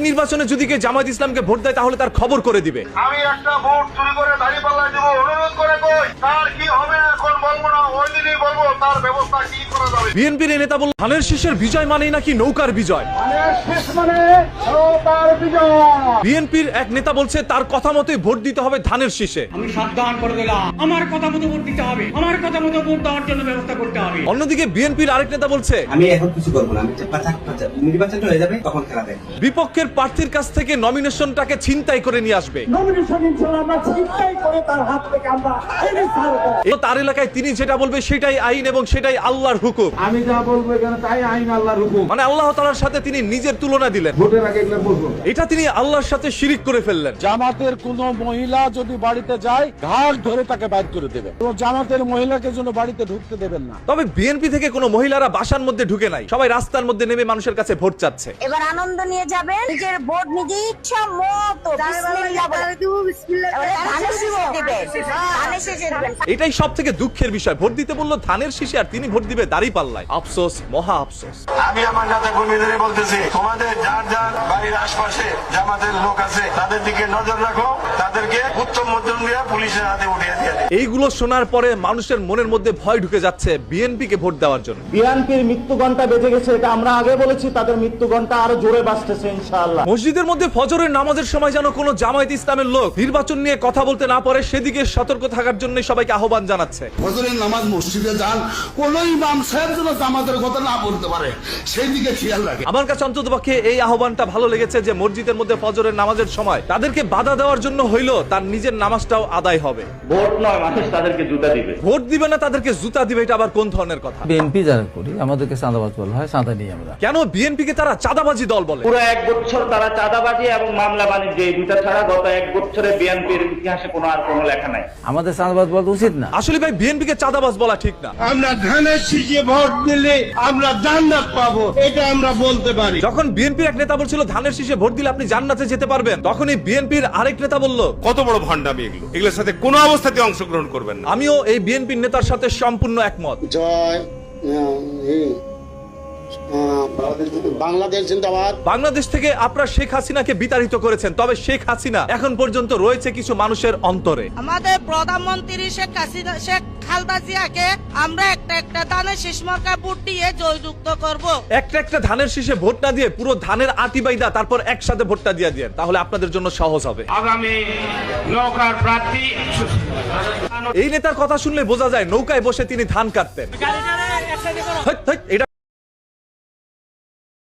নির্বাচনে যদি কেউ জামায়াত ইসলামকে ভোট দেয় তাহলে তার খবর করে দিবে। আমি একটা ভোট চুরি করে দাঁড়িপাল্লায় দেব, অনুরোধ করে কই তার কি হবে এখন বলবো না, ওই দিনই বলবো তার ব্যবস্থা কি করা যাবে। বিএনপির এই নেতা বলল ধানের শীষের বিজয় মানেই নাকি নৌকার বিজয়। বিএনপির এক নেতা বলছে তার কথা মতোই ভোট দিতে হবে ধানের শীষে। আমি সাবধান করে দিলাম, আমার কথা মতো ভোট দিতে হবে, আমার কথা মতো ভোট দেওয়ার জন্য ব্যবস্থা করতে হবে। অন্যদিকে বিএনপির আরেক নেতা বলছে আমি এখন কিছু করবো না, আমি নির্বাচনটা হয়ে যাবে তখন খেলা দেখ। বিপক্ষের প্রার্থীর কাছ থেকে নমিনেশনটাকে ছিনতাই করে নিয়ে আসবে। তার এলাকায় তিনি যেটা বলবে সেটাই আইন এবং সেটাই আল্লাহর হুকুম। আমি যা বলবো এখানে তাই আইন আল্লাহর হুকুম। মানে আল্লাহ তাআলার সাথে তিনি নিজের তুলনা দিলেন। ভোটের আগে এগুলো বলবো। এটা তিনি আল্লাহর সাথে শিরিক করে ফেললেন। জামাতের কোন মহিলা যদি বাড়িতে যায় ঘাট ধরে তাকে বাইর করে দেবে। তো জামাতের মহিলাকে যেন বাড়িতে ঢুকতে দেবেন না। তবে বিএনপি থেকে কোনো মহিলারা বাসার মধ্যে ঢুকে নাই, সবাই রাস্তার মধ্যে নেমে মানুষের কাছে ভোট চাচ্ছে। এবার আনন্দ নিয়ে যাবেন, নিজের ভোট নিজে ইচ্ছা মতো এটাই সব থেকে দুঃখের বিষয়। ভোট দিতে বললো ধানের শীষে আর তিনি ভোট দিবে দাঁড়িপাল্লায়। আফসোস, মহা আফসোস। আমি আমার নেতা কর্মীদের বলতেছি, তোমাদের যার যার বাড়ির আশপাশে জামাতের লোক আছে তাদের দিকে নজর রাখো, তাদেরকে উত্তম মধ্যম দিয়ে পুলিশের হাতে উঠিয়ে দিয়ে। এইগুলো শোনার পরে মানুষের মনের মধ্যে ভয় ঢুকে যাচ্ছে বিএনপিকে ভোট দেওয়ার জন্য। বিএনপির মৃত্যু ঘণ্টা বেজে গেছে, এটা আমরা আগে বলেছি, তাদের মৃত্যু ঘণ্টা আরো জোরে বাজতেছে ইনশাআল্লাহ। মসজিদের মধ্যে ফজরের নামাজের সময় যেন কোনো জামায়াত ইসলামের লোক নির্বাচন নিয়ে কথা বলতে না পারে সেদিকে সতর্ক থাকার জন্য সবাইকে আহ্বান জানাচ্ছে। ফজরের নামাজ মসজিদে যান, কোন ইমাম সাহেব যেন জামাতের কথা না বলতে পারে সেই দিকে খেয়াল রাখে। আমার কাছে অন্ততপক্ষে এই আহ্বানটা ভালো লেগেছে যে মসজিদের মধ্যে ফজরের নামাজের সময় তাদেরকে বাধা দেওয়ার জন্য হইলো তার নিজের নামাজটাও আদায় হবে। ভোট নয়, মানুষ তাদেরকে জুতা দিবে। ভোট দিবে না তাদেরকে জুতা দিবে, এটা আবার কোন ধরনের কথা? বিএনপি যারা করি আমাদেরকে চাঁদাবাজ বলা হয়, চাঁদা নিয়ে আমরা। কেন বিএনপিকে তারা চাঁদাবাজি দল বলে? পুরো 1 বছর তারা চাঁদাবাজি এবং মামলা বাণিজ্য এই দুটা ছাড়া গত 1 বছরে বিএনপির ইতিহাসে কোনো আর কোনো লেখা নাই। আমাদের চাঁদাবাজ বলা উচিত না। আসলে ভাই বিএনপিকে চাঁদাবাজ বলা ঠিক না। আমরা ধানের শীষে ভোট দিলে আমরা জান্নাত পাবো, এটা আমরা বলতে পারি। যখন বিএনপির এক নেতা বলছিল ধানের শীষে ভোট দিলে আপনি জান্নাতে যেতে পারবেন, তখনই বিএনপির আরেক নেতা বলল কত বড় ভণ্ডামি এগুলো, এগুলোর সাথে কোনো অবস্থাতে অংশগ্রহণ করবেন না। আমিও এই বিএনপির নেতার সাথে সম্পূর্ণ একমত। জয় বাংলাদেশ জিন্দাবাদ। বাংলাদেশ থেকে আপনারা শেখ হাসিনাকে বিতাড়িত করেছেন, তবে শেখ হাসিনা এখন পর্যন্ত রয়েছে কিছু মানুষের অন্তরে। আমাদের প্রধানমন্ত্রী শেখ খালেদা জিয়াকে আমরা একটা ধানের শীষ মার্কা ভোট দিয়ে জয়যুক্ত করব। একটা ধানের শীষে ভোট না দিয়ে পুরো ধানের আটি বাইদা তারপর একসাথে ভোটটা দিয়ে দেন, তাহলে আপনাদের জন্য সহজ হবে। আগামী নৌকার প্রার্থী এই নেতার কথা শুনলে বোঝা যায় নৌকায় বসে তিনি ধান কাটতেন। এটা